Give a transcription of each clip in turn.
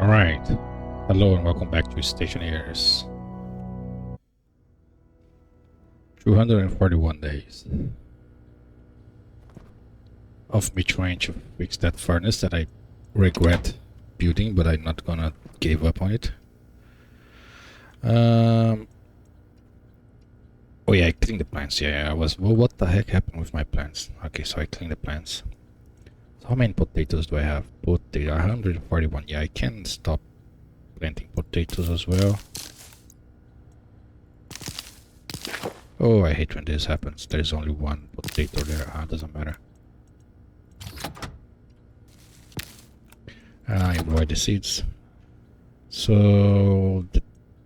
Alright, hello and welcome back to Stationeers. 241 days of me trying to fix that furnace that I regret building, but I'm not gonna give up on it. Oh yeah, I cleaned the plants. Yeah, I was. Well, what the heck happened with my plants? Okay, so I cleaned the plants. So how many potatoes do I have? 141. Yeah, I can stop planting potatoes as well. Oh, I hate when this happens. There's only one potato there. Doesn't matter. I avoid the seeds. So the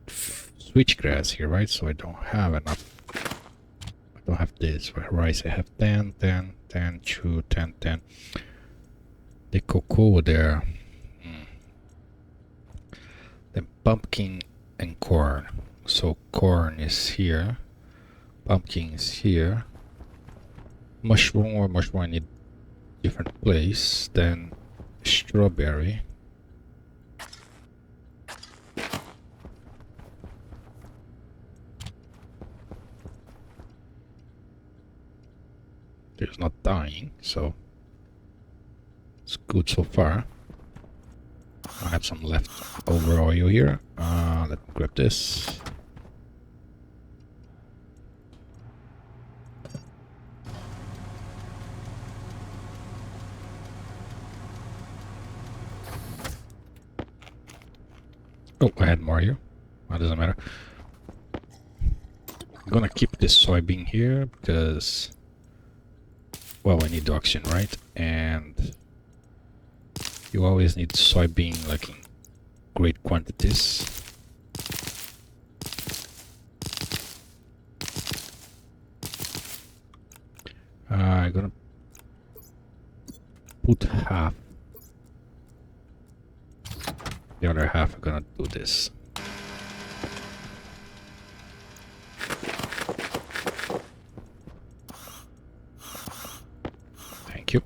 switchgrass here, right? So I don't have enough. I don't have this. Rice, I have 10, 10, 10, 2, 10, 10. The cocoa there. Then pumpkin and corn. So corn is here. Pumpkin is here. Mushroom I need different place. Then strawberry. It's not dying, so it's good so far. I have some leftover oil here. Let me grab this. Oh, I had more here. That doesn't matter. I'm gonna keep this soybean here because, well, I need oxygen, right? And you always need soybean like in great quantities. I'm gonna put half. The other half I'm gonna do this. Thank you.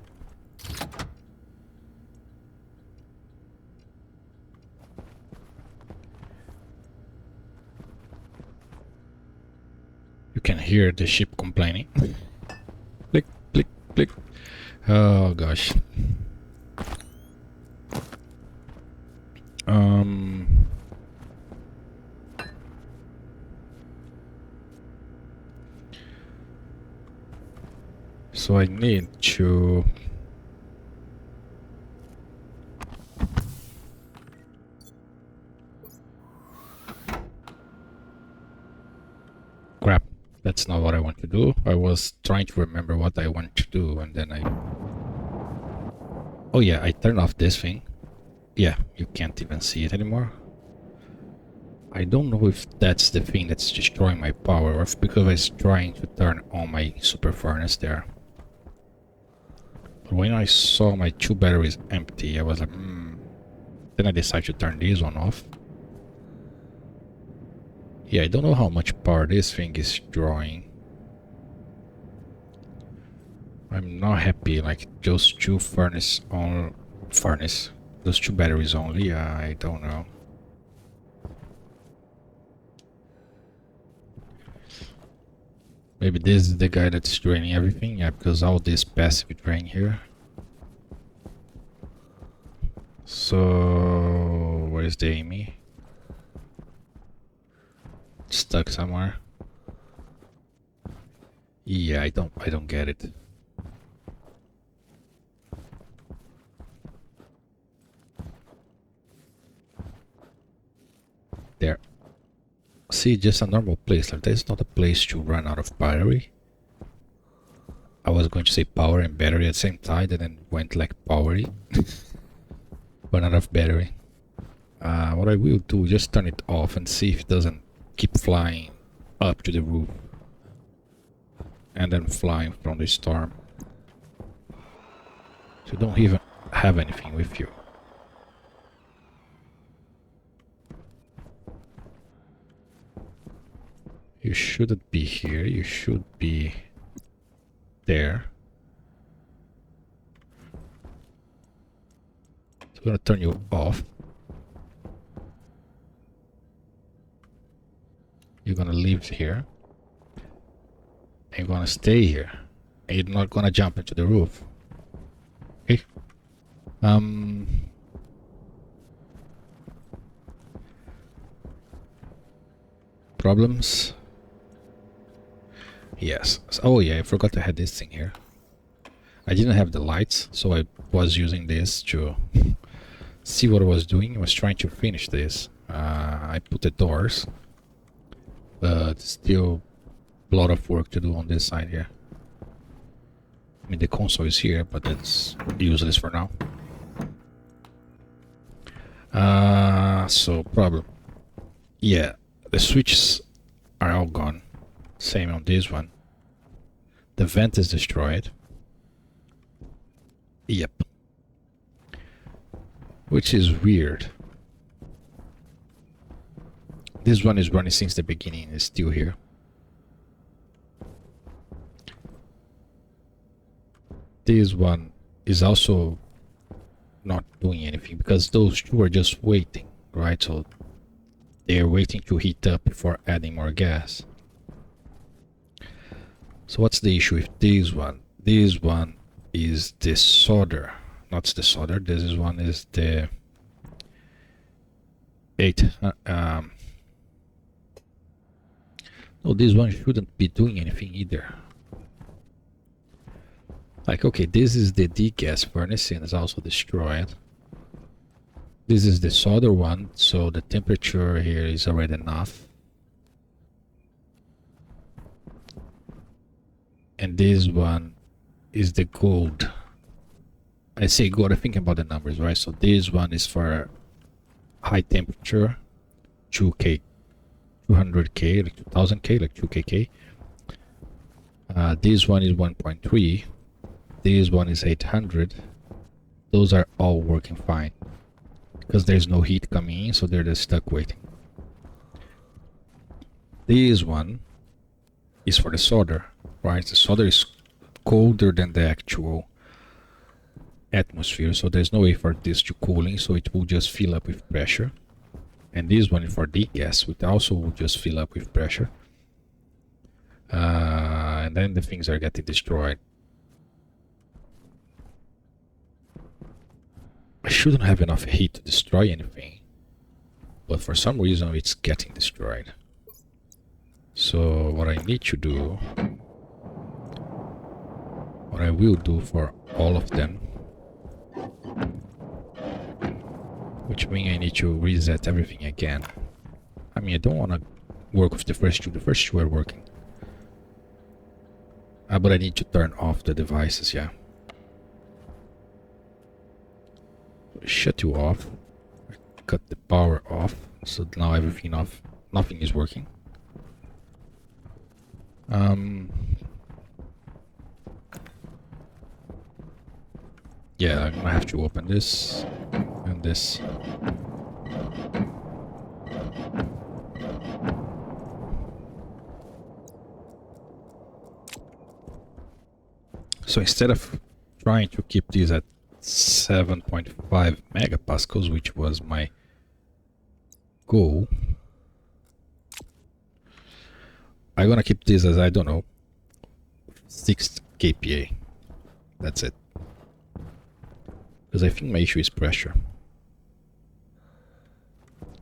You can hear the ship complaining. Click, click, click. Oh gosh. So I need to crap. That's not what I want to do. I was trying to remember what I want to do, and then oh yeah, I turned off this thing. Yeah, you can't even see it anymore. I don't know if that's the thing that's destroying my power, or if because I was trying to turn on my super furnace there. But when I saw my 2 batteries empty, I was like, Then I decided to turn this one off. Yeah, I don't know how much power this thing is drawing. I'm not happy, like those 2 those 2 batteries only, I don't know. Maybe this is the guy that's draining everything, yeah, because all this passive drain here. So where's the Amy? Stuck somewhere. Yeah, I don't get it. There. See, just a normal place. Like, there's not a place to run out of battery. I was going to say power and battery at the same time, and then went like powery. Run out of battery. What I will do, just turn it off and see if it doesn't keep flying up to the roof. And then flying from the storm. So you don't even have anything with you. You shouldn't be here, you should be there. So I'm gonna turn you off. You're gonna live here. And you're gonna stay here. And you're not gonna jump into the roof. Okay? Problems? Yes. Oh yeah, I forgot I had this thing here. I didn't have the lights, so I was using this to see what I was doing. I was trying to finish this. I put the doors, but still a lot of work to do on this side here. I mean, the console is here, but that's useless for now. So problem. Yeah, the switches are all gone. Same on this one. The vent is destroyed. Yep. Which is weird. This one is running since the beginning, it's still here. This one is also not doing anything because those two are just waiting, right? So they are waiting to heat up before adding more gas. So what's the issue with this one? This one is the solder. Not the solder, this one is the 8. No, this one shouldn't be doing anything either. Like, okay, this is the degas furnace and it's also destroyed. This is the solder one, so the temperature here is already enough. And this one is the gold. I say gold, I'm thinking about the numbers, right? So this one is for high temperature, 2K, 200K, like 2000K, like 2KK. This one is 1.3. This one is 800. Those are all working fine because there's no heat coming in, so they're just stuck waiting. This one is for the solder, right? The solder is colder than the actual atmosphere, so there's no way for this to cooling, so it will just fill up with pressure. And this one is for degas, which also will just fill up with pressure. And then the things are getting destroyed. I shouldn't have enough heat to destroy anything, but for some reason it's getting destroyed. So what I need to do, what I will do for all of them, which means I need to reset everything again. I mean, I don't want to work with the first two. The first two are working. But I need to turn off the devices, yeah. Shut you off. Cut the power off, so now everything off. Nothing is working. Yeah, I'm gonna have to open this and this. So instead of trying to keep these at 7.5 megapascals, which was my goal, I'm gonna keep this as, I don't know, 6 kPa. That's it. Because I think my issue is pressure.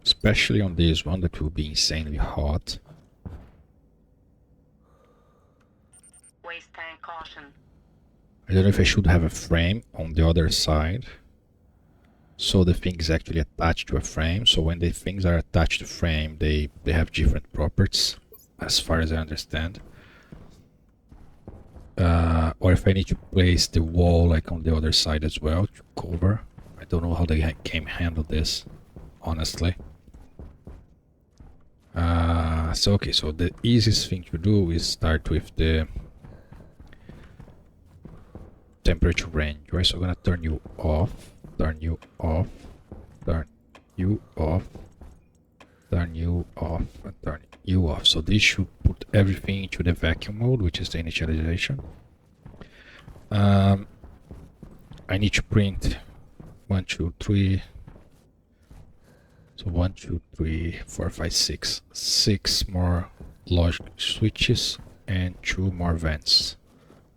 Especially on this one that will be insanely hot. Waste tank caution. I don't know if I should have a frame on the other side, so the thing is actually attached to a frame. So when the things are attached to frame, they have different properties, as far as I understand. Or if I need to place the wall like on the other side as well to cover. I don't know how they can handle this, honestly. So okay, so the easiest thing to do is start with the temperature range, right? So I'm gonna turn you off, turn you off, turn you off, turn you off, and turn you off. So this should put everything into the vacuum mode, which is the initialization. I need to print 1, 2, 3. So 1, 2, 3, 4, 5, 6. 6 more logic switches, and 2 more vents.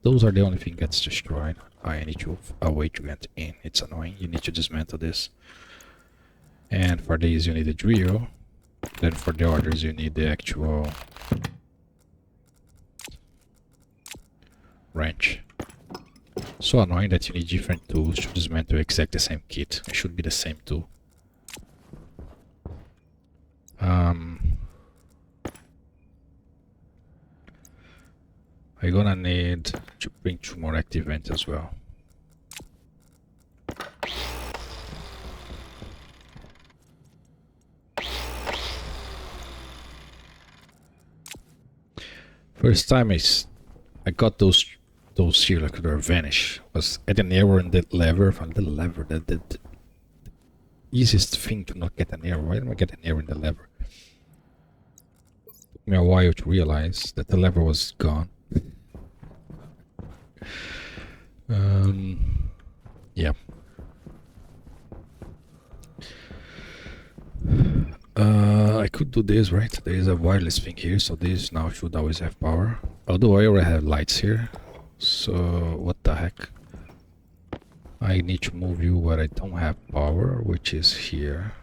Those are the only thing that's destroyed. I need to a way to get in. It's annoying. You need to dismantle this. And for these you need a drill. Then for the others you need the actual wrench. So annoying that you need different tools to dismantle exactly the same kit. It should be the same tool. I'm gonna need to bring 2 more active vents as well. First time I got those here like they vanish. Was at an error in the lever. From the lever, the easiest thing to not get an error. Why don't I get an error in the lever? Took me a while to realize that the lever was gone. Yeah. I could do this, right? There is a wireless thing here, so this now should always have power. Although I already have lights here, so what the heck? I need to move you where I don't have power, which is here.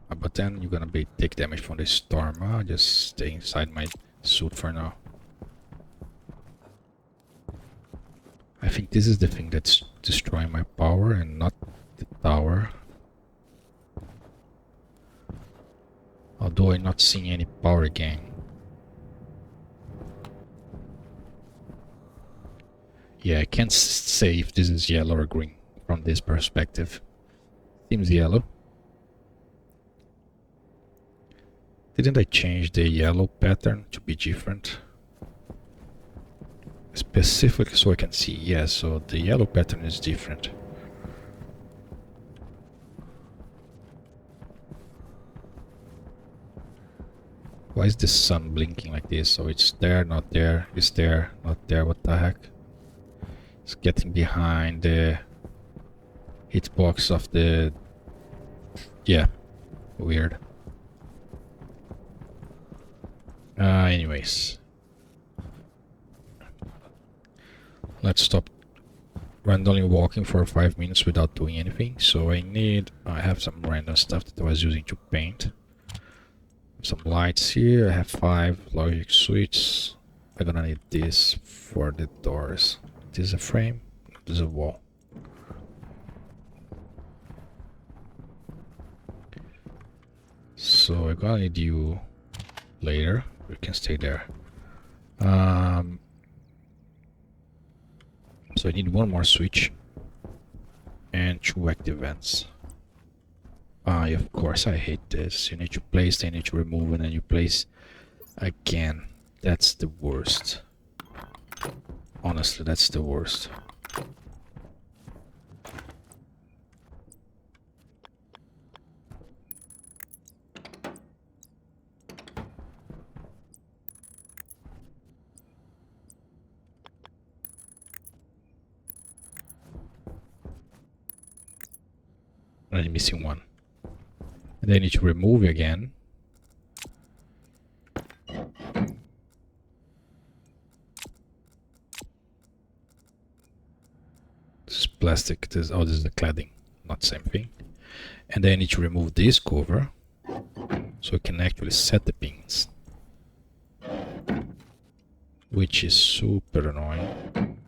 But then you're gonna take damage from the storm. I'll just stay inside my suit for now. I think this is the thing that's destroying my power and not the tower. Although I'm not seeing any power gain. Yeah, I can't say if this is yellow or green from this perspective. Seems yellow. Didn't I change the yellow pattern to be different? Specifically so I can see. Yeah, so the yellow pattern is different. Why is the sun blinking like this? So it's there, not there, it's there, not there, what the heck? It's getting behind the hitbox of the... Yeah, weird. Anyways. Let's stop randomly walking for 5 minutes without doing anything. So I have some random stuff that I was using to paint. Some lights here. I have 5 logic switches. I'm gonna need this for the doors. This is a frame. This is a wall. So I'm gonna need you later. You can stay there. So I need 1 more switch and 2 active vents. Of course, I hate this. You need to place, then you need to remove, and then you place again. That's the worst. Honestly, that's the worst. I'm missing 1. And then I need to remove again. This is plastic. This is the cladding, not the same thing. And then I need to remove this cover so I can actually set the pins, which is super annoying.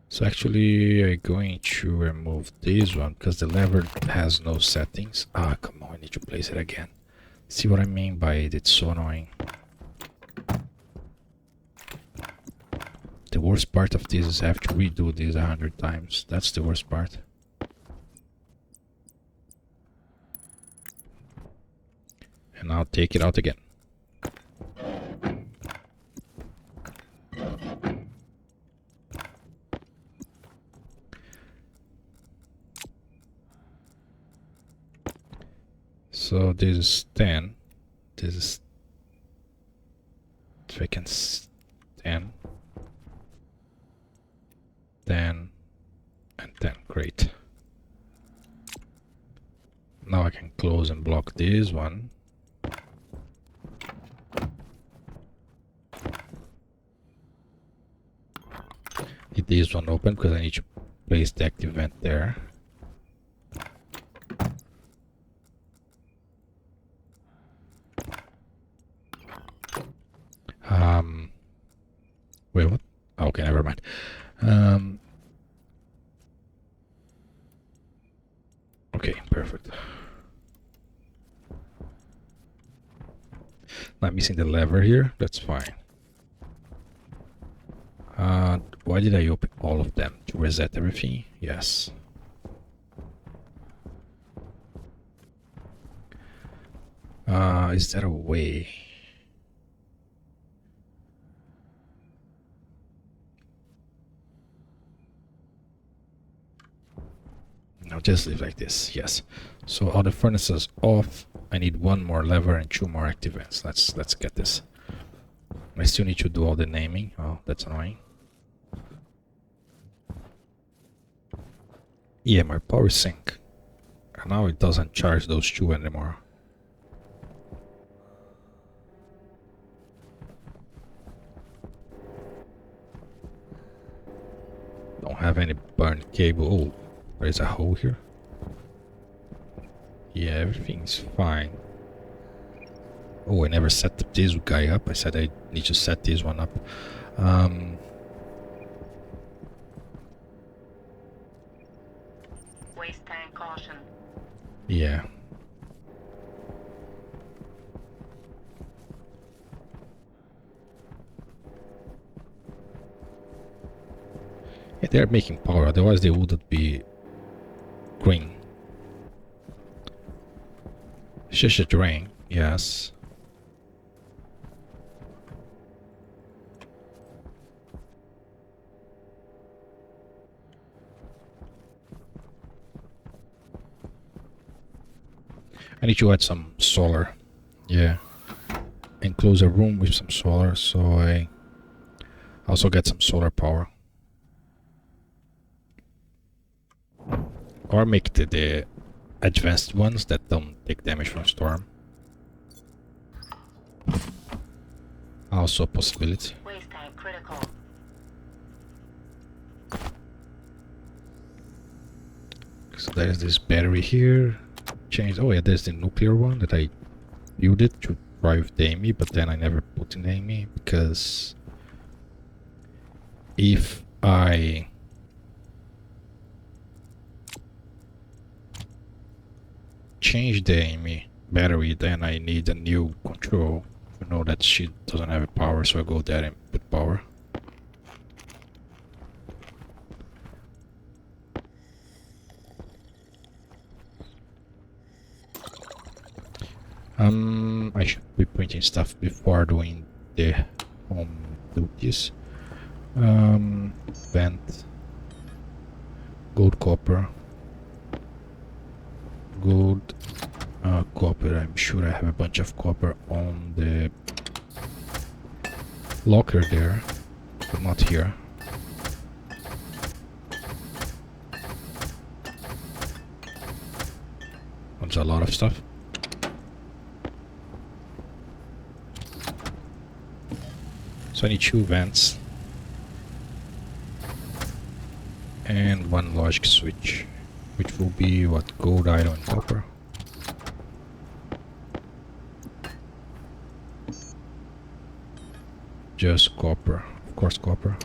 So actually I'm going to remove this one because the lever has no settings. Ah, come on, I need to place it again. See what I mean by it? It's so annoying. The worst part of this is I have to redo this 100 times. That's the worst part. And I'll take it out again. So this is 10. This is... if I can... 10. 10. And 10. Great. now I can close and block this one. Need this one open because I need to place the active vent there. Wait, what? Okay, never mind. Okay, perfect. Not missing the lever here. That's fine. Why did I open all of them? To reset everything? Yes. Is there a way? No, just leave like this. Yes. So all the furnaces off. I need one more lever and 2 more active vents. Let's get this. I still need to do all the naming. Oh, that's annoying. Yeah, my power sink. And now it doesn't charge those 2 anymore. Don't have any burned cable. Oh, there's a hole here. Yeah, everything's fine. Oh, I never set this guy up. I said I need to set this one up. Waste tank caution. Yeah. Yeah, they're making power, otherwise they wouldn't be green. It's just a drain, yes. I need to add some solar. Yeah. Enclose a room with some solar, so I also get some solar power. Or make the advanced ones that don't take damage from storm. Also a possibility. Waste tank critical. So there's this battery here. Change. Oh yeah, there's the nuclear one that I built it to drive the AMI, but then I never put in the AMI because if I change the AMI battery, then I need a new control. You know that she doesn't have a power, so I go there and put power. I should be printing stuff before doing the home duties. Vent, gold, copper, gold, copper. I'm sure I have a bunch of copper on the locker there, but not here. That's a lot of stuff. So I need 2 vents and 1 logic switch, which will be what, gold, iron, and copper. Just copper, of course, copper.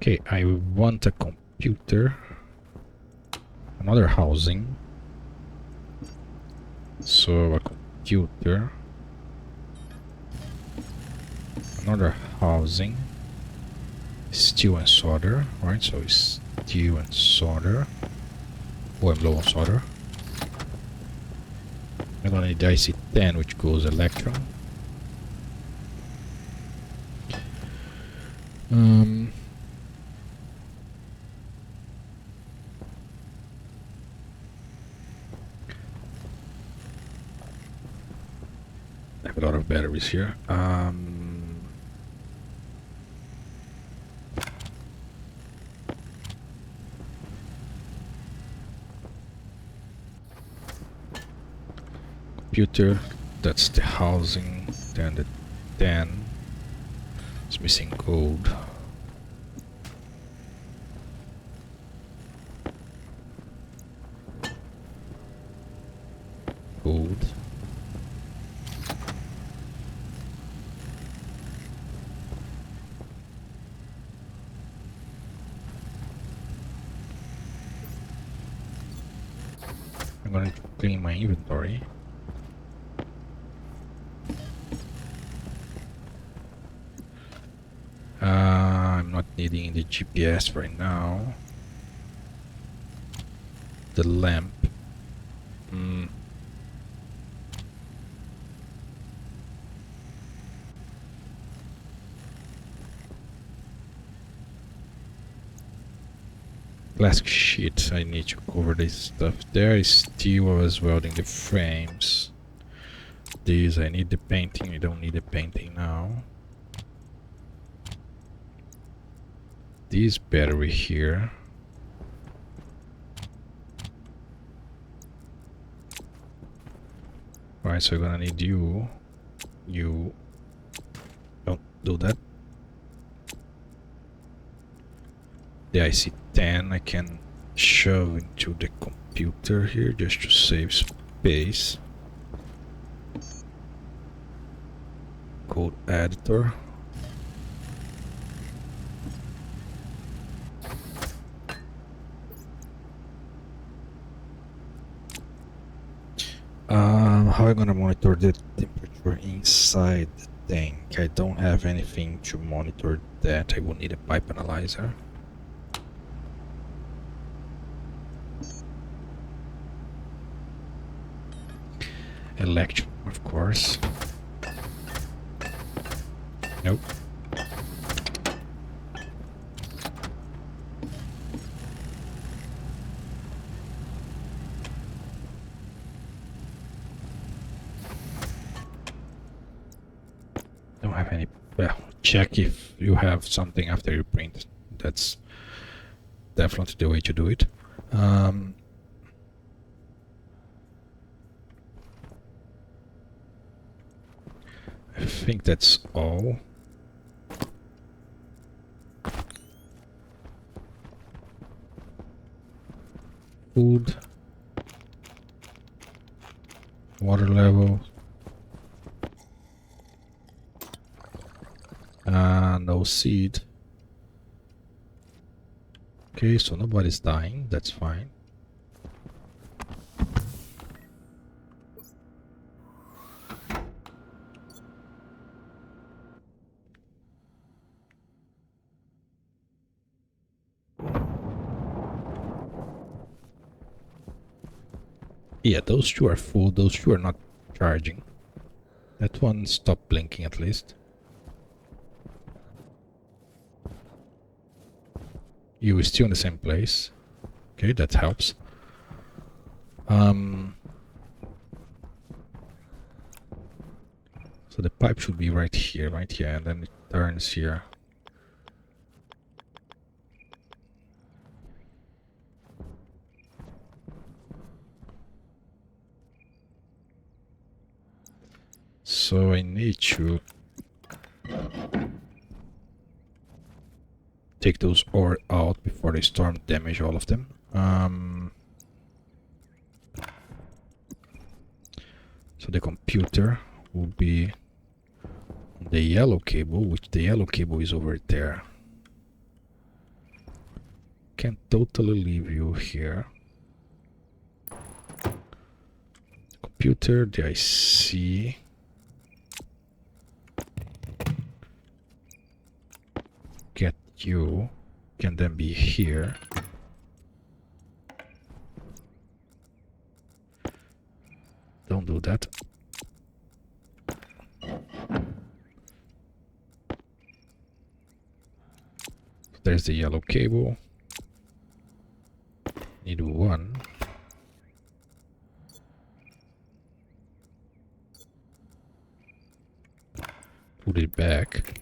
Okay, I want a computer, another housing, so a computer, another housing, steel and solder, right? So it's steel and solder. Oh, I'm low on solder. I'm gonna need the IC10, which goes electron. I have a lot of batteries here. Computer, that's the housing. Then the 10. It's missing code. Code. I'm going to clean my inventory. I'm not needing the GPS right now. The lamp. Plastic sheet. I need to cover this stuff. There is steel. I was welding the frames. These I need the painting. I don't need the painting now. This battery here. Right, so I'm gonna need you. You don't do that. The IC10 I can shove into the computer here just to save space. Code editor. How am I gonna monitor the temperature inside the tank? I don't have anything to monitor that. I will need a pipe analyzer. Electron, of course. Nope. Don't have any. Well, check if you have something after you print. That's definitely the way to do it. I think that's all. Food. Water level. No seed. Okay, so nobody's dying. That's fine. Yeah, those two are full. Those two are not charging. That one stopped blinking at least. You are still in the same place. Okay, that helps. So the pipe should be right here, and then it turns here. So I need to take those ore out before the storm damage all of them. So the computer will be on the yellow cable, which the yellow cable is over there. Can totally leave you here. Computer, the IC. Get you. Can then be here. Don't do that. There's the yellow cable. Need one. put it back.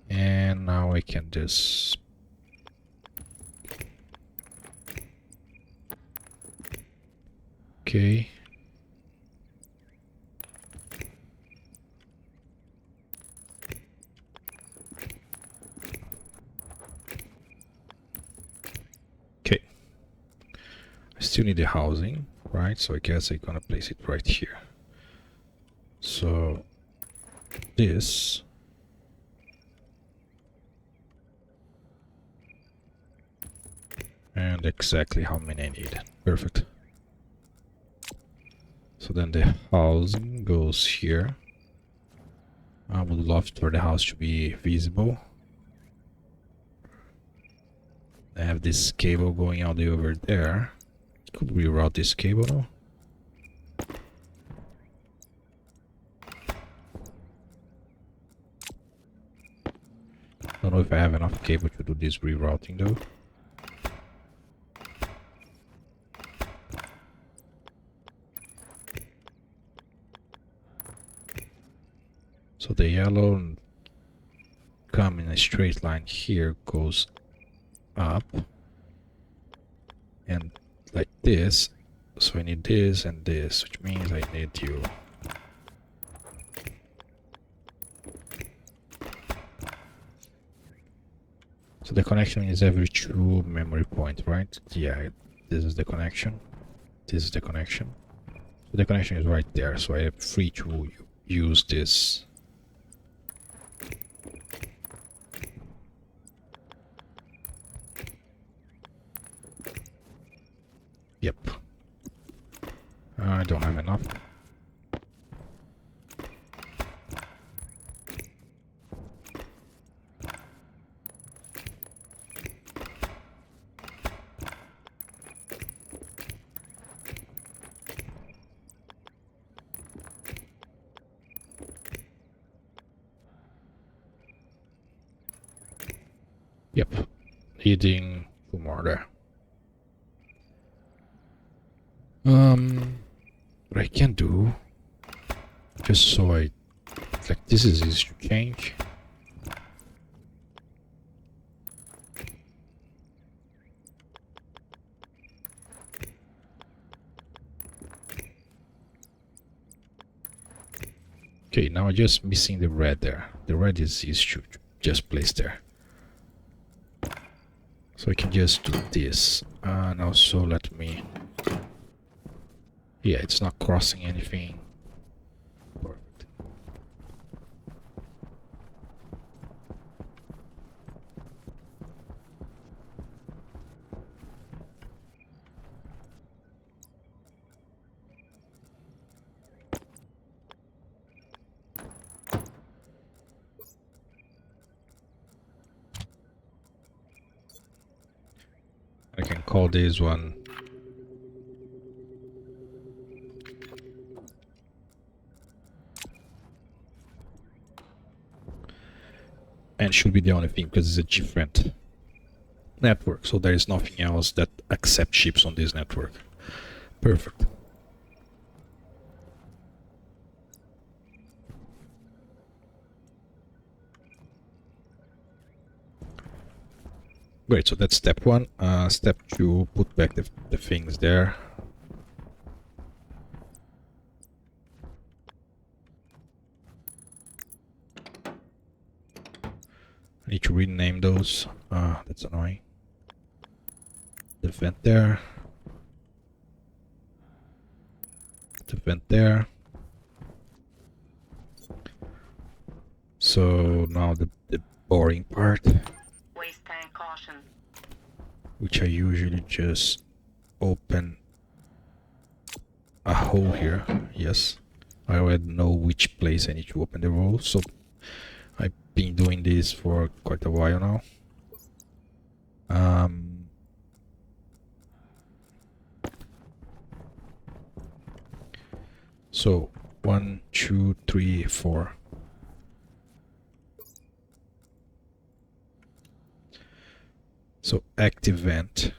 And now I can just... Okay. Okay. I still need the housing, right? So I guess I'm gonna place it right here. So this... And exactly how many I need. Perfect. So then the housing goes here. I would love for the house to be visible. I have this cable going all the way over there. Could reroute this cable now? Don't know if I have enough cable to do this rerouting though. So the yellow come in a straight line here, goes up and like this. So I need this and this, which means I need you. So the connection is every 2 memory points, right? Yeah, this is the connection. This is the connection. So the connection is right there, so I am free to use this. Yep. I don't have enough. Yep. Needing 2 more there. What I can do, just so I, like this is easy to change. Okay, now I'm just missing the red there. The red is easy to just place there. So I can just do this. And also let me... Yeah, it's not crossing anything. Perfect. I can call this one and should be the only thing because it's a different network, so there is nothing else that accepts chips on this network. Perfect. Great, so that's step 1. Step 2, put back the things there. I need to rename those. That's annoying. The vent there. The vent there. So now the boring part, Waste tank caution. which I usually just open a hole here. Yes, I already know which place I need to open the hole, so I've been doing this for quite a while now. So 1, 2, 3, 4. So active vent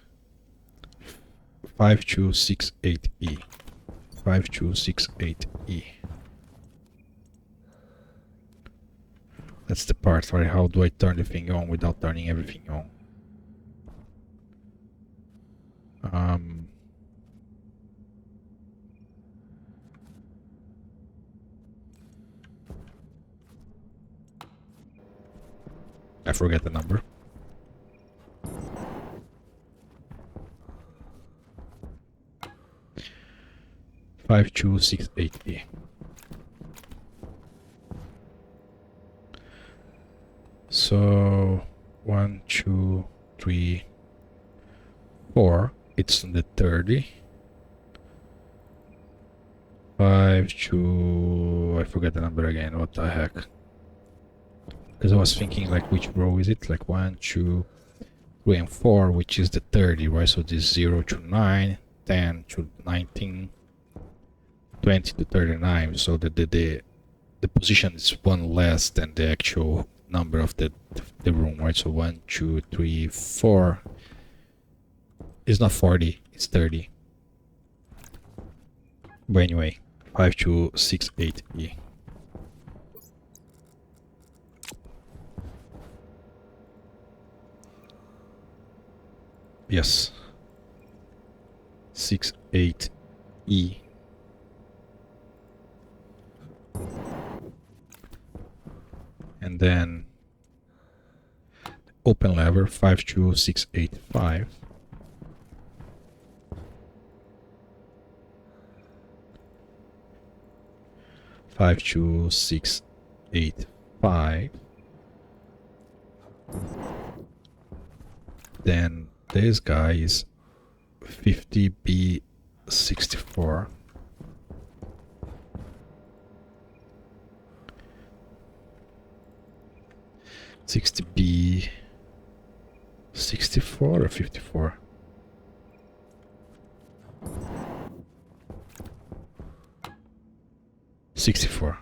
5268E. 5268E. That's the part, right? How do I turn the thing on without turning everything on? I forget the number. Five two six eight E. So 1, 2, 3, 4. It's on the 30. 5 2. I forget the number again. What the heck? Because I was thinking like which row is it? Like 1, 2, 3, and 4, which is the 30, right? So this 0 to 9, 10 to 19, 20 to 39. So the position is one less than the actual number of the room, right? So 1, 2, 3, 4. It's not 40, it's 30. But anyway, 5268E. Yes. 68E. And then open lever 52685. Five two six eight five. Then this guy is 50B64. $60B64 or 54? $64.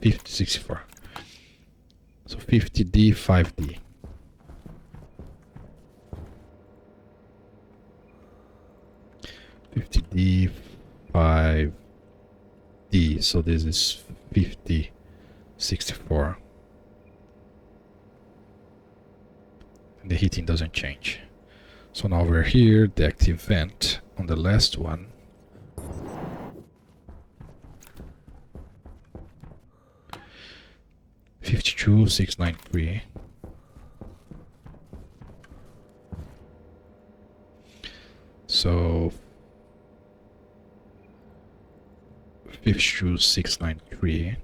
5064. So 50D, 5D. $50D, 5D. So this is 5064. And the heating doesn't change. So now we're here, the active vent on the last one. $52,693. So 52,693.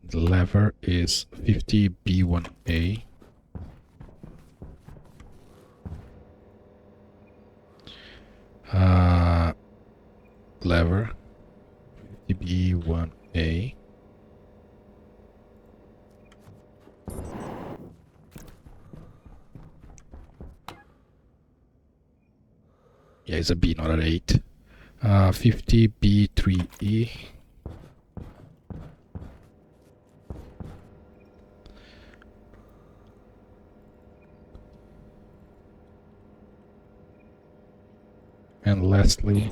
The lever is 50B1A. Lever 50B1A. Yeah, it's a B, not an 8. 50B3E. And lastly,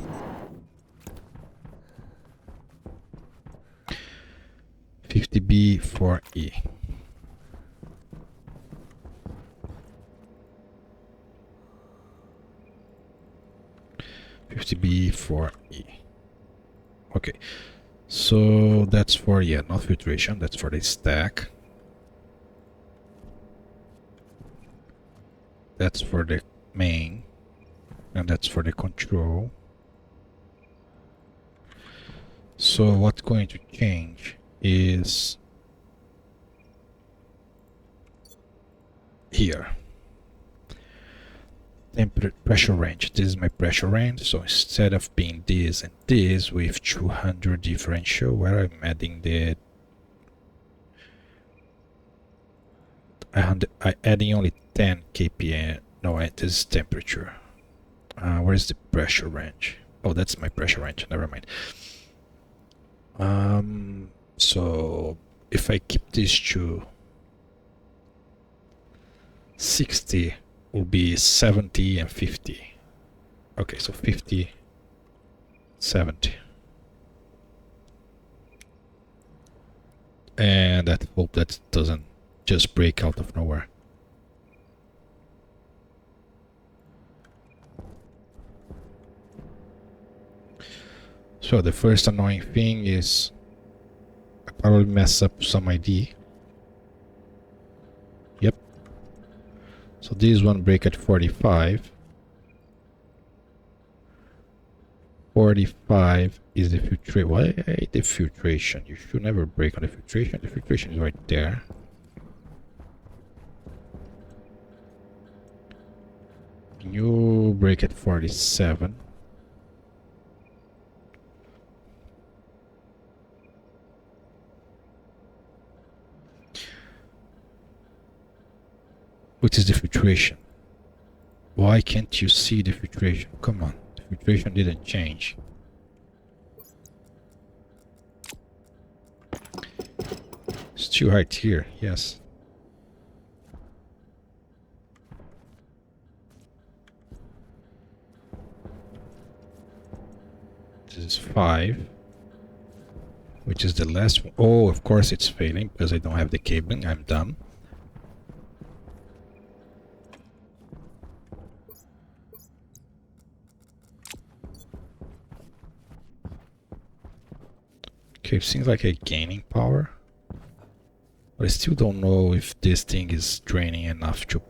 50B4E. B4E. Okay, so that's for, yeah, not filtration, that's for the stack. That's for the main, and that's for the control. So what's going to change is here. Pressure range. This is my pressure range. So instead of being this and this with 200 differential, where I'm adding the I'm adding only 10 kPa. No, this is temperature. Where's the pressure range? Oh, that's my pressure range. Never mind. So if I keep this to 60, will be 70 and 50. Okay, so 50 70. And I hope that doesn't just break out of nowhere. So the first annoying thing is I probably mess up some ID. Yep. So this one break at 45. 45 is the filtration. Why the filtration? You should never break on the filtration. The filtration is right there. You break at 47. Which is the filtration? Why can't you see the filtration? Come on, the filtration didn't change. Still right here, yes. This is 5. Which is the last one. Oh, of course it's failing because I don't have the cabling. I'm dumb. Okay, it seems like I'm gaining power. But I still don't know if this thing is draining enough to...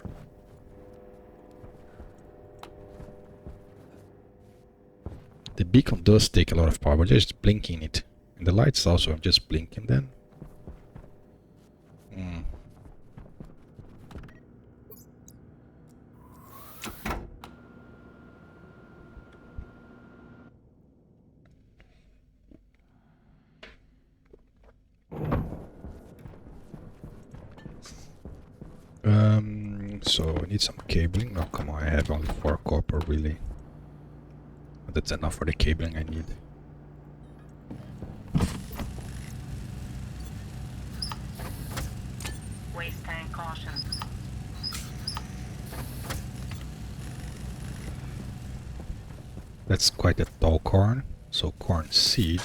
The beacon does take a lot of power, but just blinking it. And the lights also, I'm just blinking them. So I need some cabling. Oh, come on, I have only 4 copper, really. But that's enough for the cabling I need. Waste tank caution. That's quite a tall corn. So corn seed.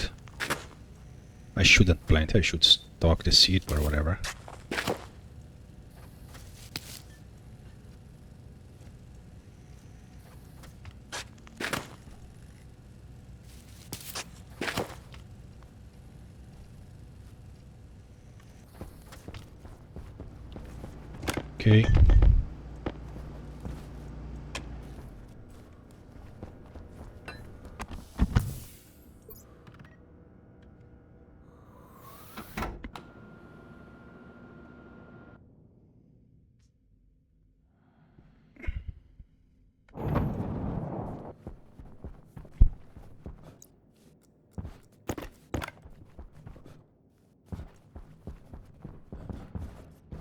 I shouldn't plant, I should stock the seed or whatever. Okay.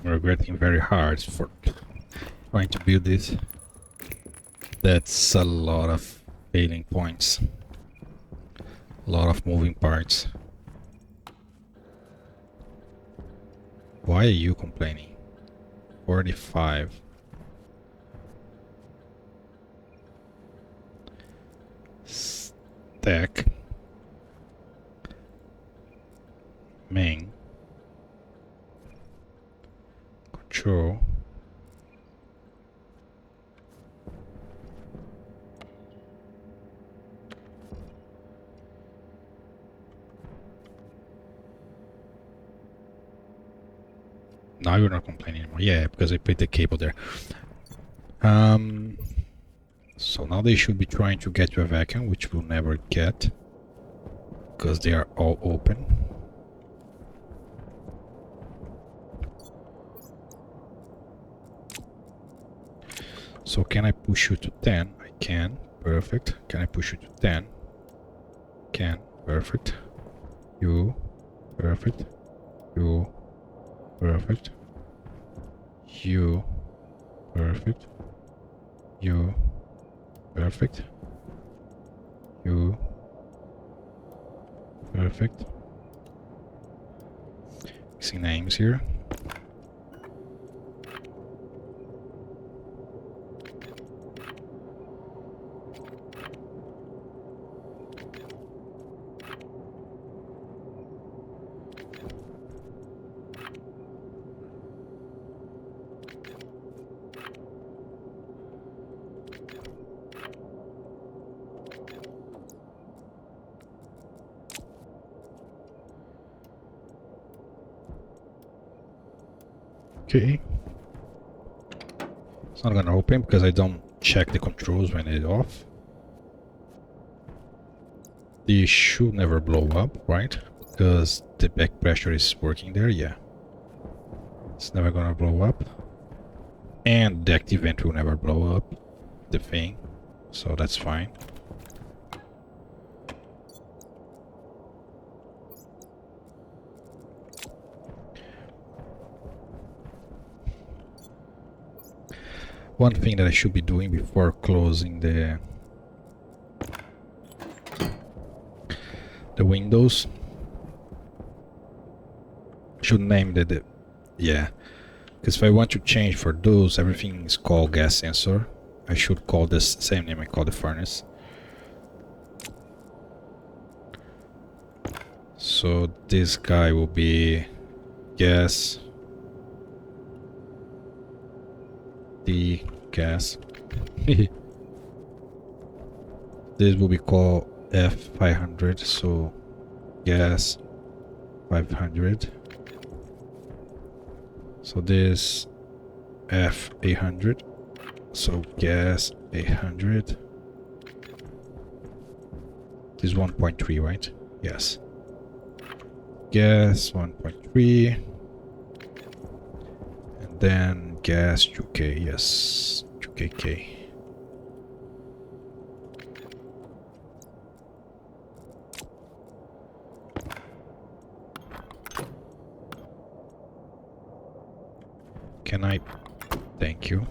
I'm regretting very hard for trying to build this. That's a lot of failing points. A lot of moving parts. Why are you complaining? 45. Stack. Main. Control. Now you're not complaining anymore. Yeah, because I put the cable there. So now they should be trying to get to a vacuum, which we'll never get. Because they are all open. So can I push you to 10? I can. Perfect. Can I push you to 10? Can. Perfect. You. Perfect. You. Perfect. You. Perfect. You. Perfect. You. Perfect. Mixing names here. Okay. It's not gonna open because I don't check the controls when it's off. This should never blow up, right? Because the back pressure is working there, yeah. It's never gonna blow up. And the active vent will never blow up the thing, so that's fine. One thing that I should be doing before closing the windows, should name the yeah, because if I want to change for those, everything is called gas sensor. I should call this same name I call the furnace. So this guy will be gas, the gas. This will be called F500, so gas 500. So this F800, so gas 800. This is 1.3, right? Yes. Gas 1.3. And then gas 2K, yes, 2KK. Can I? Thank you.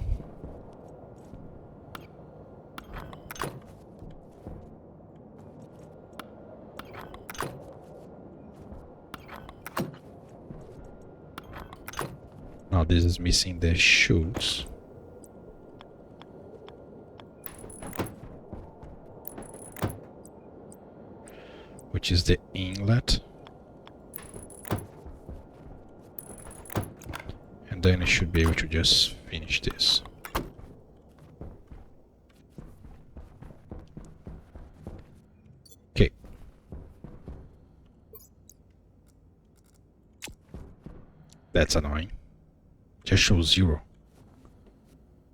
Now this is missing the chutes. Which is the inlet. And then I should be able to just finish this. Okay. That's annoying. Just show 0.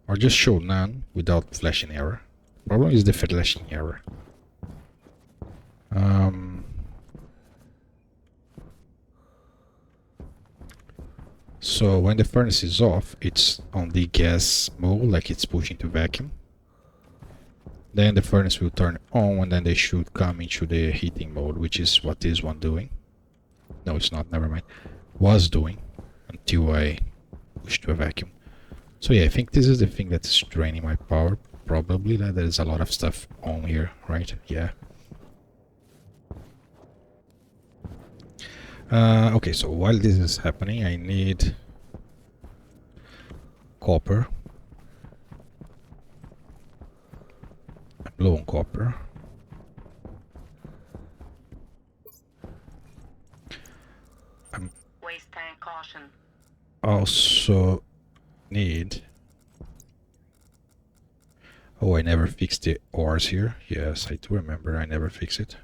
Or just show none without flashing error. Problem is the flashing error. So when the furnace is off, it's on the gas mode, like it's pushing to vacuum. Then the furnace will turn on, and then they should come into the heating mode, which is what this one doing. No, it's not, never mind. Was doing until I pushed to a vacuum. So yeah, I think this is the thing that's draining my power. Probably that there's a lot of stuff on here, right? Yeah. Okay, so while this is happening, I need copper. I'm low on copper. I'm Waste tank caution. also need... Oh, I never fixed the ores here. Yes, I do remember I never fixed it.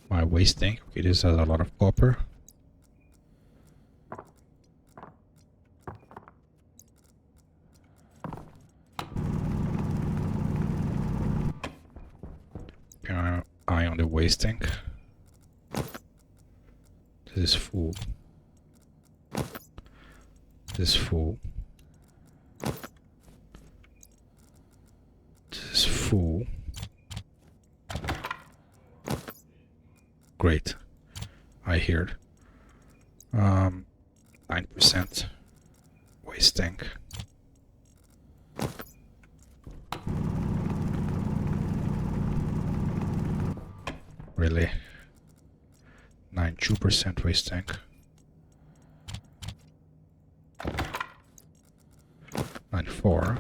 My waste tank. Okay, this has a lot of copper. Keep an eye on the waste tank. This is full. This is full. This is full. Great. I heard. 9% waste tank. Really? 92% waste tank. 94.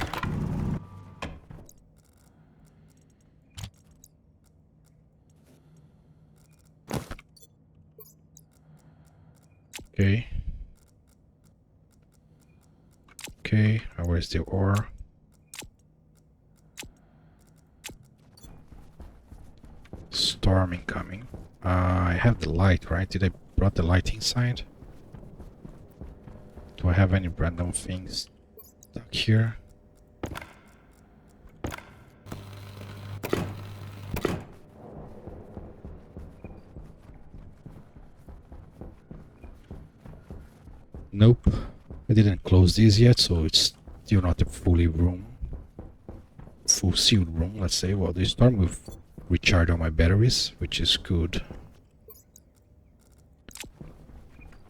Okay. Okay, where's the ore? Storm incoming. I have the light, right? Did I brought the light inside? Do I have any random things stuck here? Nope. I didn't close this yet, so it's still not a full sealed room, let's say. Well, this storm will recharge all my batteries, which is good.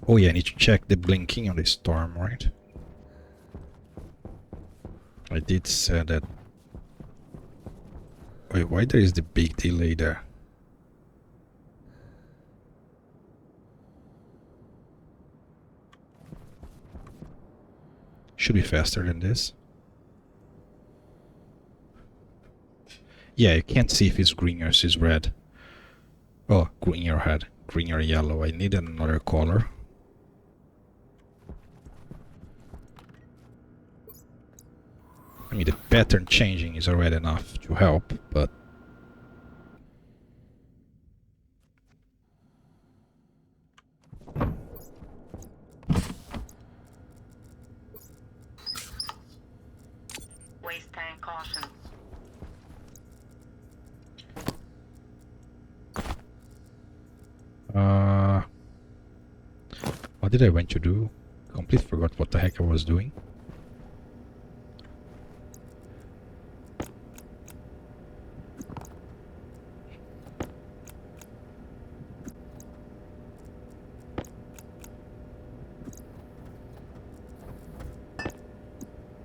Oh yeah, I need to check the blinking on the storm, right? I did say that. Wait, why there is the big delay there? Should be faster than this. Yeah, you can't see if it's green or if it's red. Oh, green or red. Green or yellow. I need another color. I mean, the pattern changing is already enough to help, but... Waste tank caution. What did I want to do? Completely forgot what the heck I was doing.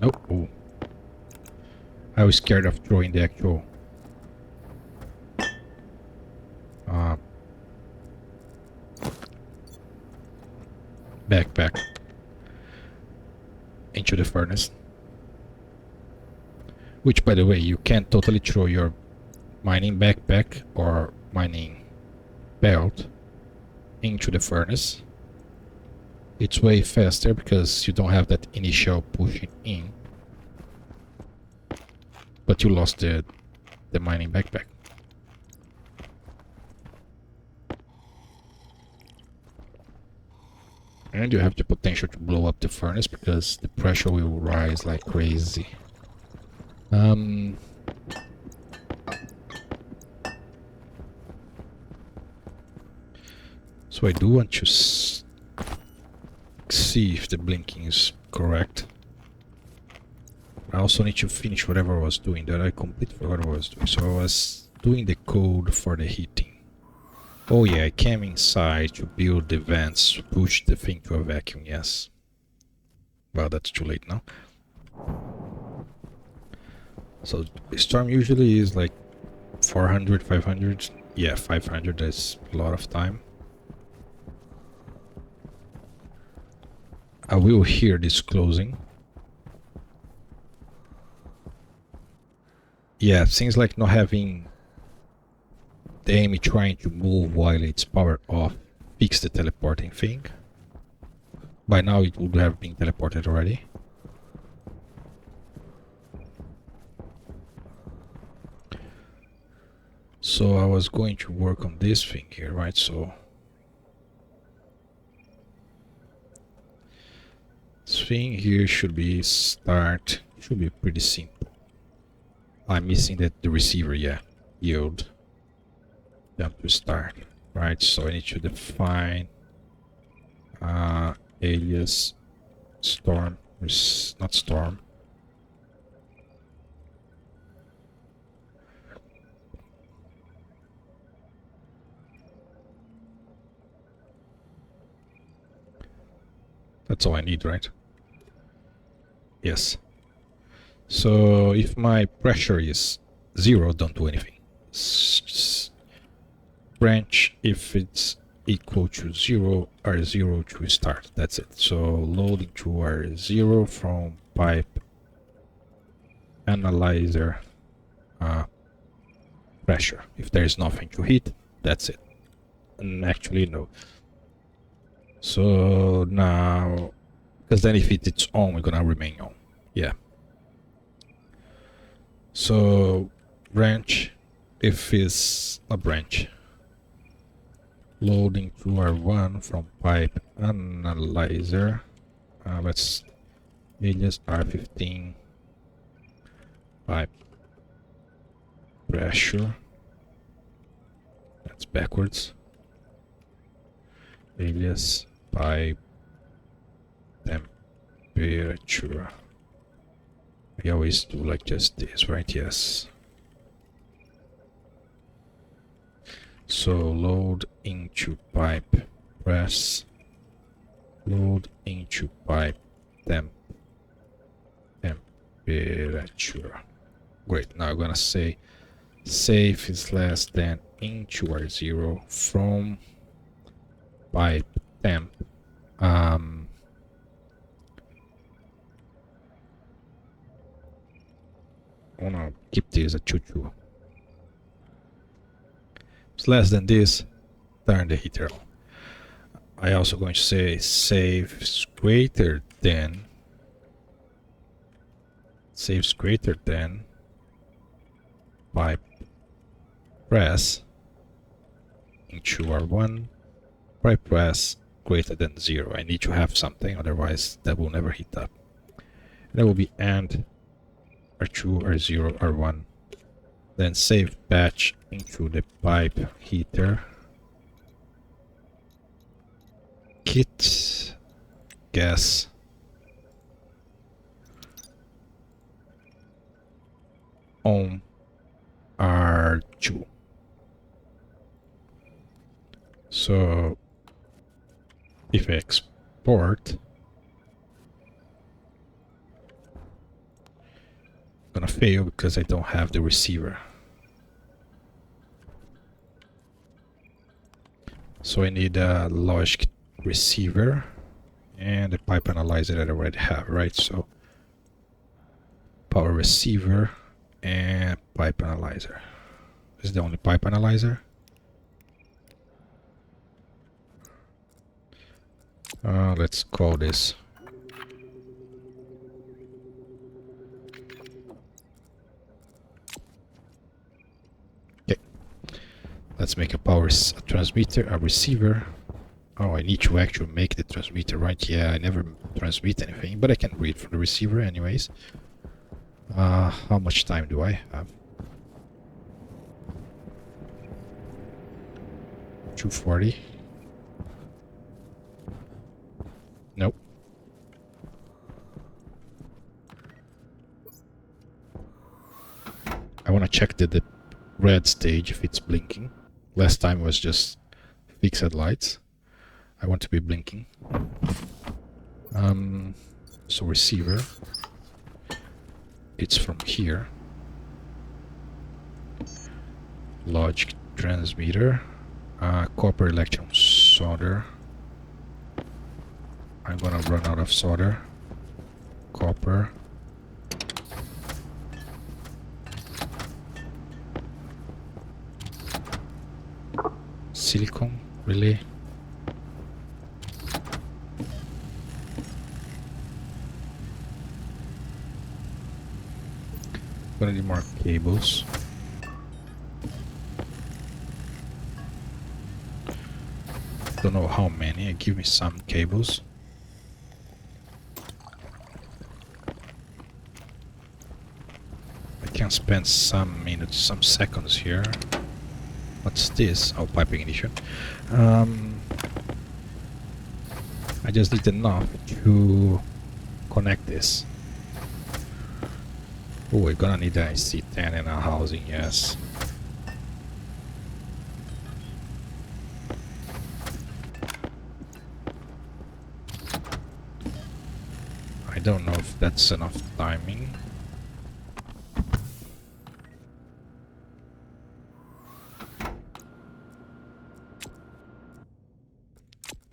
Nope. Oh. I was scared of throwing the actual backpack into the furnace. Which, by the way, you can't totally throw your mining backpack or mining belt into the furnace. It's way faster because you don't have that initial pushing in. But you lost the mining backpack. And you have the potential to blow up the furnace because the pressure will rise like crazy. So I do want to see if the blinking is correct. I also need to finish whatever I was doing that I completely forgot what I was doing. So I was doing the code for the heating. Oh yeah, I came inside to build the vents, to push the thing to a vacuum, yes. Well, that's too late now. So the storm usually is like 400, 500. Yeah, 500 is a lot of time. I will hear this closing. Yeah, seems like not having the enemy trying to move while it's powered off fix the teleporting thing. By now it would have been teleported already. So I was going to work on this thing here, right? So this thing here should be should be pretty simple. I'm missing the receiver, yeah. Yield. Jump to start. Right, so I need to define alias storm, not storm. That's all I need, right? Yes. So if my pressure is 0, don't do anything. Branch if it's equal to 0, R0 to start. That's it. So loading to R0 from pipe analyzer pressure. If there is nothing to hit, that's it. And actually, no. So now, because then if it's on, we're gonna remain on. Yeah. So branch, if it's a branch, loading to R1 from pipe analyzer. Let's alias R15 pipe pressure. That's backwards. Alias pipe temperature. We always do like just this, right? Yes. So load into pipe press. Load into pipe temperature. Great. Now I'm gonna say safe is less than into R0 from pipe temp. I wanna keep this at 2. It's less than this, turn the heater on. I also going to say saves greater than pipe press into R1 pipe press greater than 0. I need to have something, otherwise that will never heat up. And that will be and R2, R0, R1. Then save batch into the pipe heater. Kit gas on R2. So if I export, I'm gonna fail because I don't have the receiver. So I need a logic receiver and a pipe analyzer that I already have, right? So power receiver and pipe analyzer. This is the only pipe analyzer. Let's call this okay. Let's make a transmitter, a receiver. Oh, I need to actually make the transmitter, right? Yeah, I never transmit anything, but I can read from the receiver anyways. How much time do I have? 240. Nope. I want to check the red stage if it's blinking. Last time was just fixed lights. I want to be blinking. So receiver. It's from here. Logic transmitter. Copper electron solder. I'm gonna run out of solder. Copper. Silicon, really? Gonna need more cables. Don't know how many. Give me some cables. I can spend some minutes, some seconds here. What's this? Oh, pipe ignition. I just need enough to connect this. Oh, we're gonna need an IC10 in our housing, yes. I don't know if that's enough timing.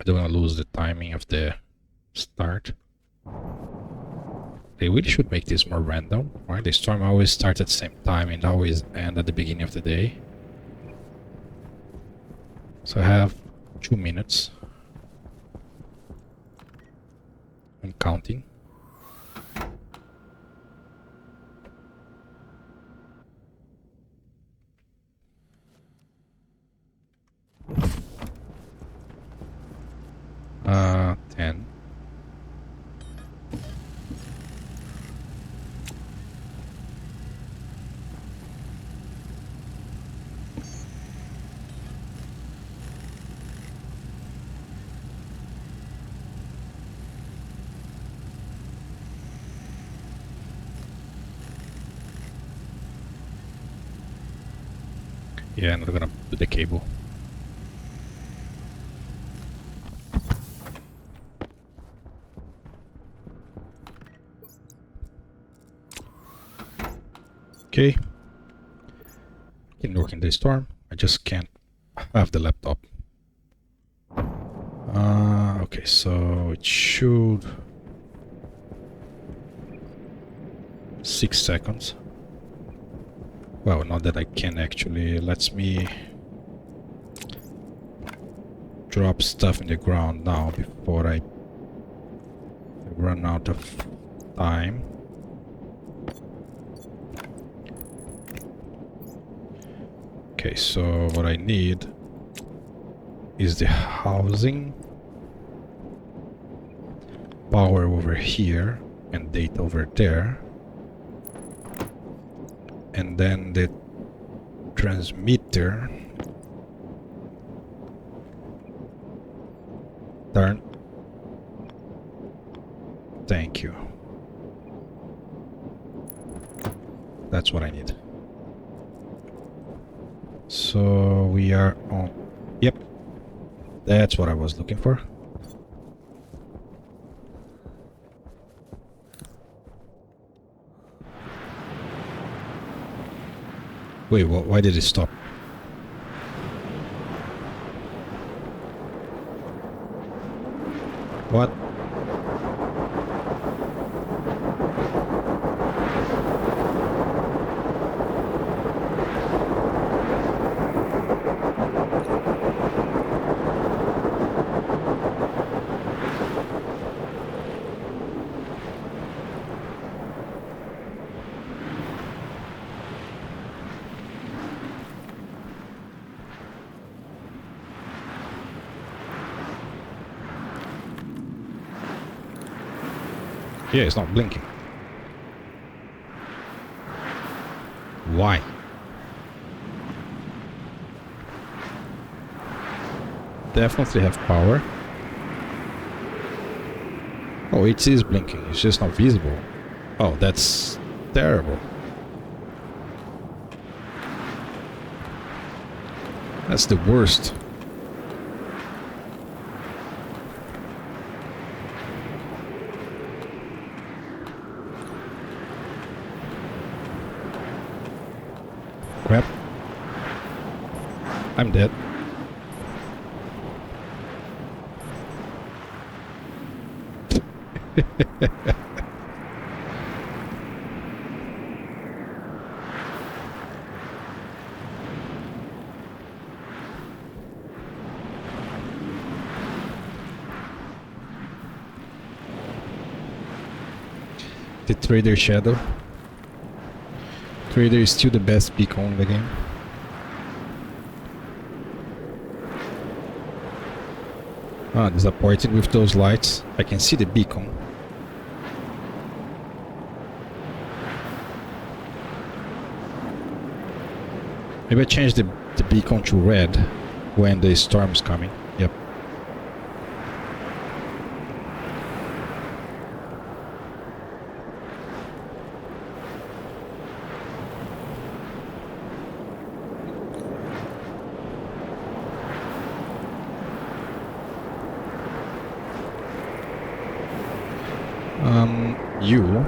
I don't want to lose the timing of the start. They really should make this more random, right? The storm always starts at the same time and always end at the beginning of the day. So I have 2 minutes. counting. Uh, 10. Yeah, I'm not gonna do the cable. Okay. Can work in the storm. I just can't have the laptop. Okay, so it should 6 seconds. Well, not that I can actually. Lets me drop stuff in the ground now before I run out of time. Okay, so what I need is the housing, power over here, and data over there, and then the transmitter. Turn. Thank you. That's what I need. So we are on. Yep. That's what I was looking for. Wait, why did it stop? What? Yeah, it's not blinking. Why? Definitely have power. Oh, it is blinking. It's just not visible. Oh, that's terrible. That's the worst. Crap. I'm dead. The Trader Shadow. Trader is still the best beacon in the game. Ah, disappointing with those lights. I can see the beacon. Maybe I change the beacon to red when the storm's coming. Yep. You.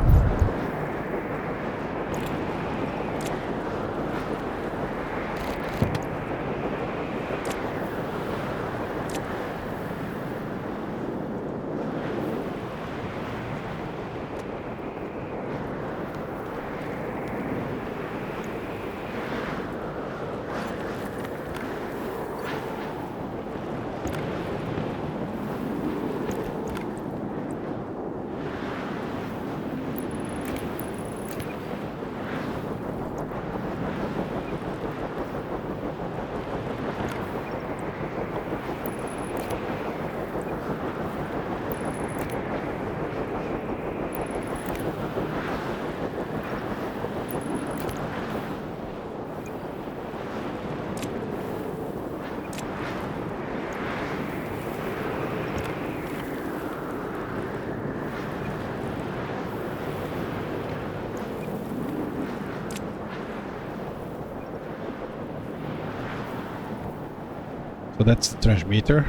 So that's the transmitter.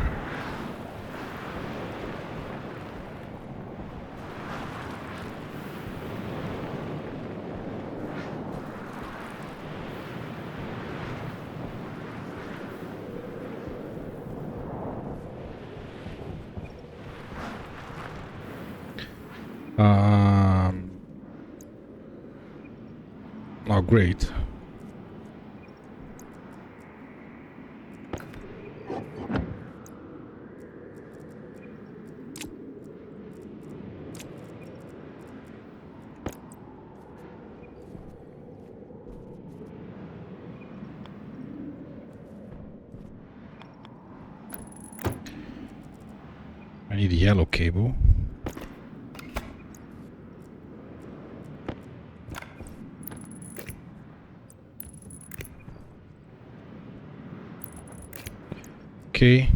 Oh, great. I need a yellow cable. Okay.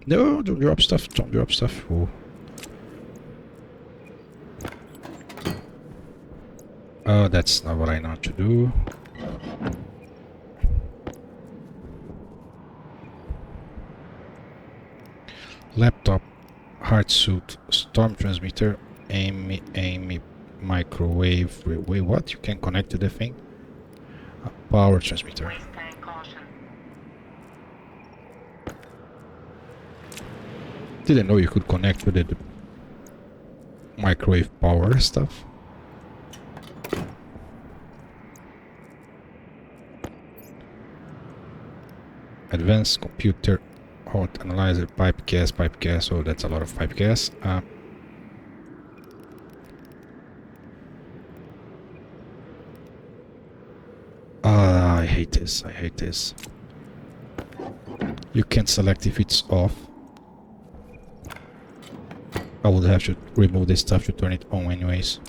No, don't drop stuff. Don't drop stuff. Oh. Oh, that's not what I know to do. Laptop, hard suit, storm transmitter, aim, microwave. Wait, what? You can connect to the thing? Power transmitter. Waste tank caution. Didn't know you could connect with the microwave power stuff. Advanced computer, hot analyzer, pipe gas. Oh, that's a lot of pipe gas. I hate this. You can't select if it's off. I would have to remove this stuff to turn it on anyways.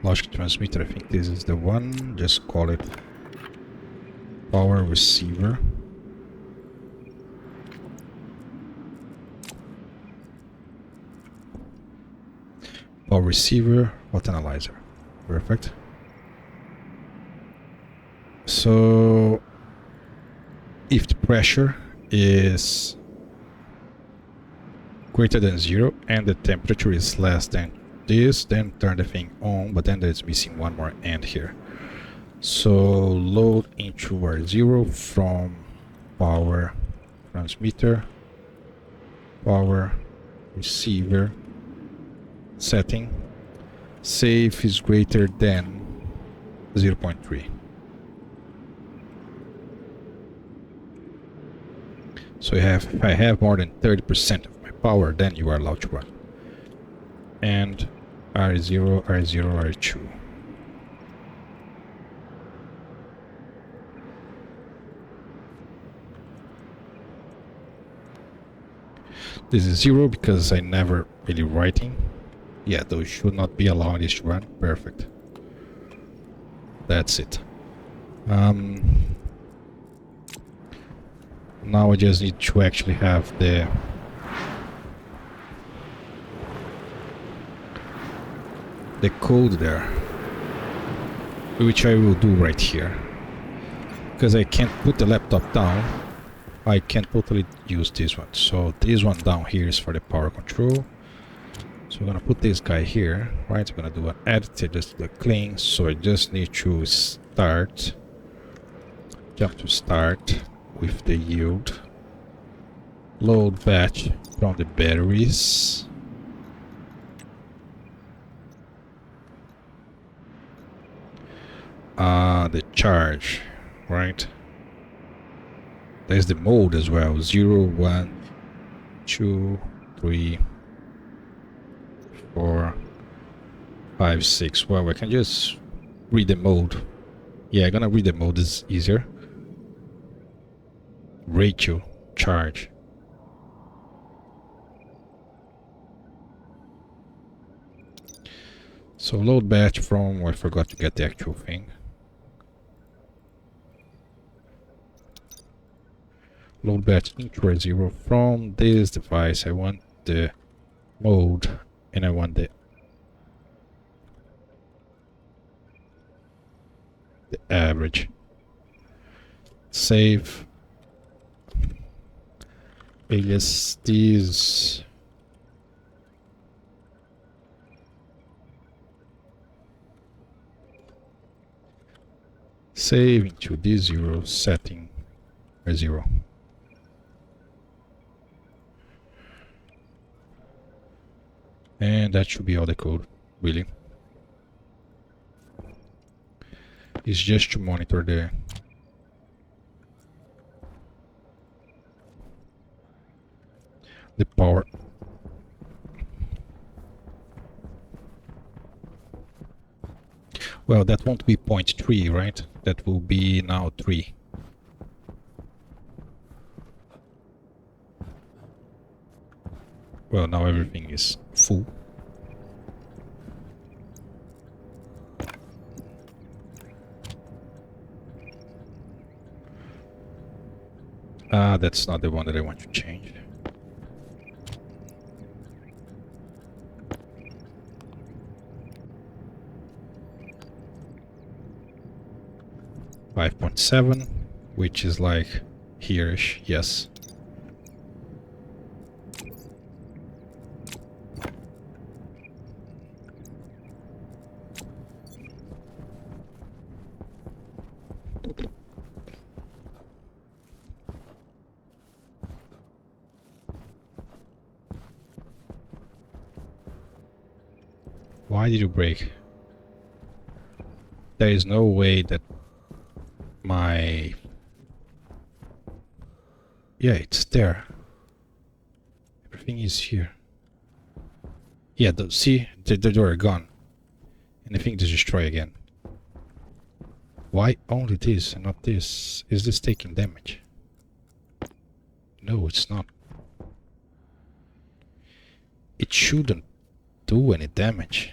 Logic transmitter, I think this is the one. Just call it power receiver. Power receiver, hot analyzer. Perfect. So if the pressure is greater than 0 and the temperature is less than this, then turn the thing on, but then there's missing one more end here. So load into R0 from power transmitter, power receiver, setting, safe is greater than 0.3. So if I have more than 30% of my power, then you are allowed to run. And R0, R0, R2. This is 0 because I never really writing. Yeah, those should not be allowed this to run. Perfect. That's it. Now I just need to actually have the code there, which I will do right here, because I can't put the laptop down. I can totally use this one. So this one down here is for the power control. So I'm gonna put this guy here, right? I'm gonna do an edit, just the clean. So I just need to start, jump to start with the yield, load batch from the batteries, the charge, right? There's the mode as well. 0, 1, 2, 3, 4, 5, 6. Well, I can just read the mode. Yeah, I'm gonna read the mode, is easier. Ratio, charge. So load batch from, I forgot to get the actual thing. Load batch intro 0 from this device. I want the mode and I want the The average. Save. Alias these. Save into D0 setting a 0. And that should be all the code, really. It's just to monitor the power. Well, that won't be 0.3, right? That will be now 3. Well, now everything is full. That's not the one that I want to change. .7, which is like here-ish, yes. Why did you break? There is no way that my... Yeah, it's there. Everything is here. Yeah, see? The door gone. And the thing is destroy again. Why only this and not this? Is this taking damage? No, it's not. It shouldn't do any damage.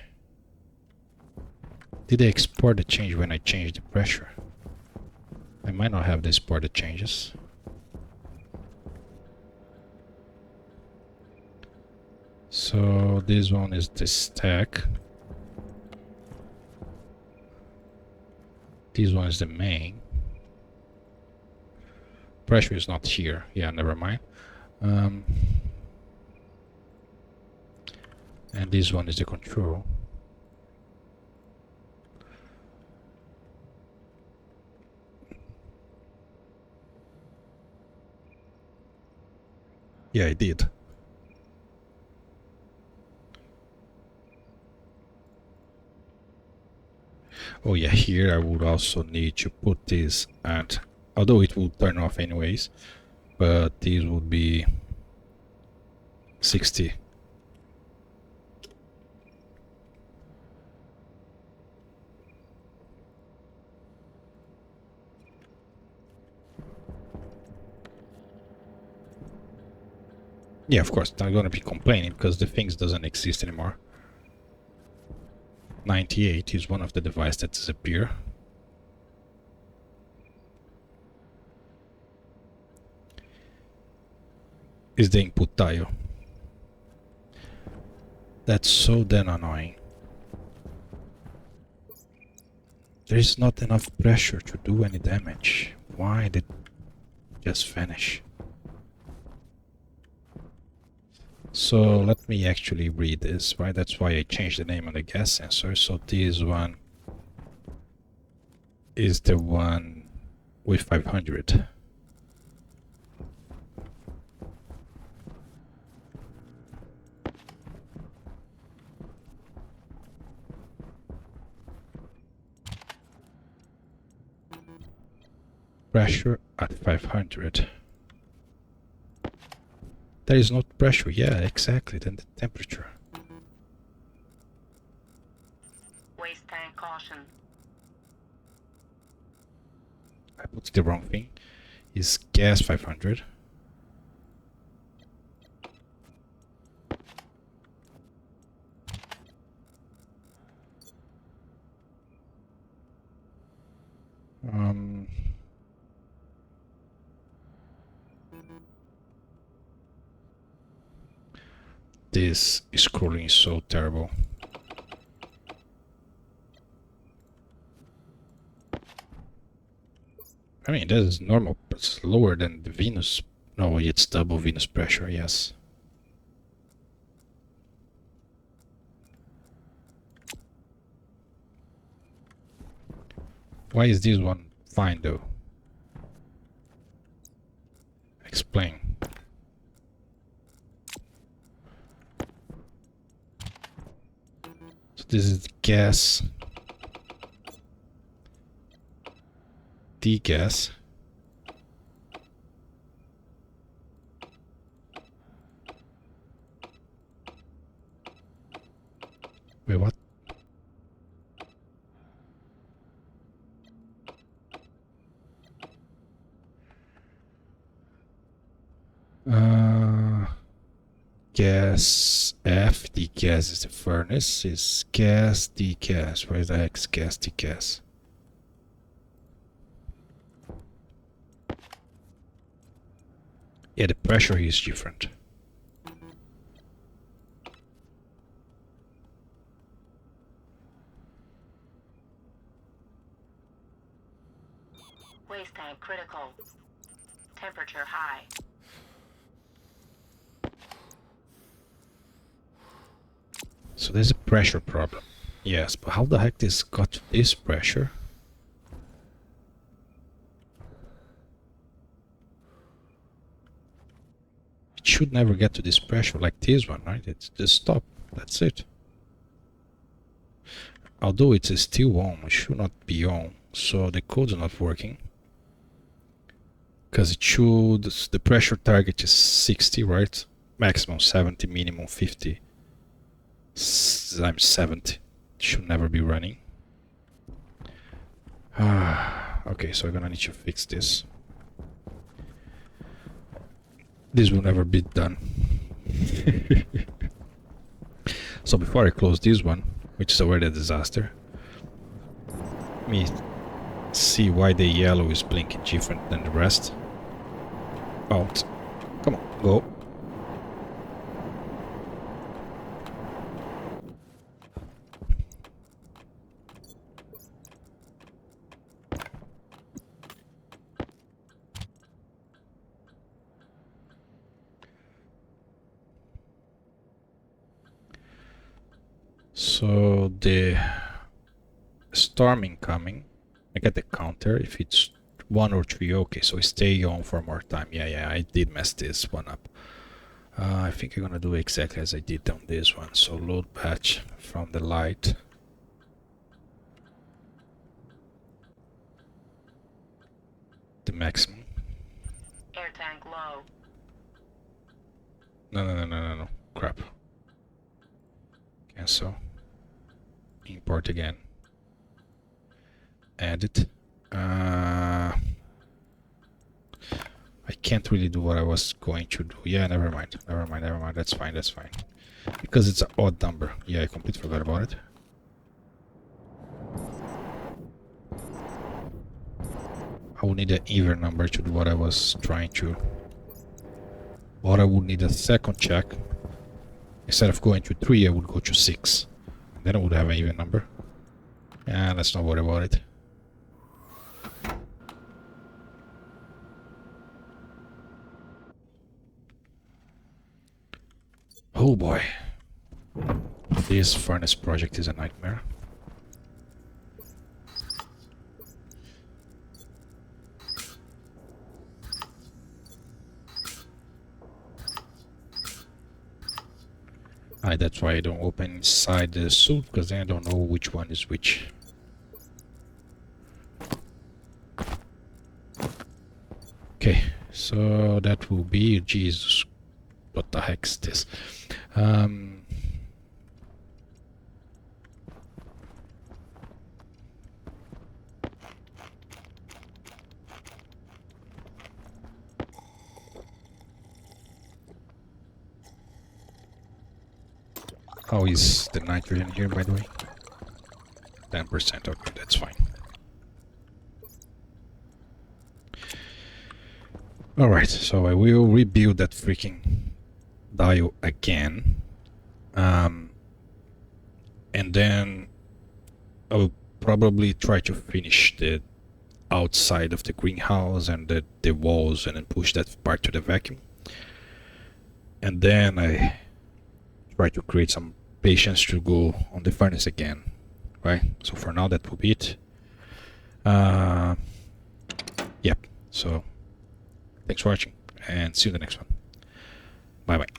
Did I export the change when I changed the pressure? I might not have the exported changes. So this one is the stack. This one is the main. Pressure is not here. Yeah, never mind. And this one is the control. Yeah, I did. Oh yeah, here I would also need to put this at, although it will turn off anyways, but this would be 60. Yeah, of course, I'm gonna be complaining because the things doesn't exist anymore. 98 is one of the devices that disappear. Is the input dial. That's so damn annoying. There is not enough pressure to do any damage. Why did it just vanish? So let me actually read this, right? That's why I changed the name on the gas sensor. So this one is the one with 500. Pressure at 500. There is not pressure. Yeah, exactly. Then the temperature. Waste tank caution. I put the wrong thing. Is gas 500. This scrolling is so terrible. I mean, that is normal. It's lower than the Venus. No, it's double Venus pressure, yes. Why is this one fine though? Explain. So this is the gas. Gas. Wait, what? Gas F, gas is the furnace, is gas, gas. Where the heck's gas, gas? Yeah, the pressure here is different. Waste tank critical. Temperature high. So there's a pressure problem. Yes, but how the heck this got to this pressure? It should never get to this pressure like this one, right? It's just stop. That's it. Although it's still on, it should not be on. So the code's not working. Because it should, the pressure target is 60, right? Maximum 70, minimum 50. I'm 70. It should never be running. Okay, so I'm gonna need to fix this. This will never be done. So before I close this one, which is already a disaster, let me see why the yellow is blinking different than the rest. Out. Come on, go. So the storm incoming, I get the counter if it's 1 or 3. Okay, so stay on for more time. Yeah, I did mess this one up. I think I'm gonna do exactly as I did on this one. So load batch from the light. The maximum. Air tank low. No. Crap. Cancel. Import again. Edit. I can't really do what I was going to do. Yeah, never mind. That's fine. Because it's an odd number. Yeah, I completely forgot about it. I would need an even number to do what I was trying to. Or I would need a second check. Instead of going to 3, I would go to 6. Then I would have an even number. Yeah, let's not worry about it. Oh boy. This furnace project is a nightmare. That's why I don't open inside the suit, because then I don't know which one is which. Okay, so that will be... Jesus, what the heck is this? How is the nitrogen here, by the way? 10%, okay, that's fine. Alright, so I will rebuild that freaking dial again. And then I will probably try to finish the outside of the greenhouse and the walls, and then push that part to the vacuum. And then I try to create some patience to go on the furnace again, right? So for now that will be it. Yep, so thanks for watching and see you in the next one. Bye bye.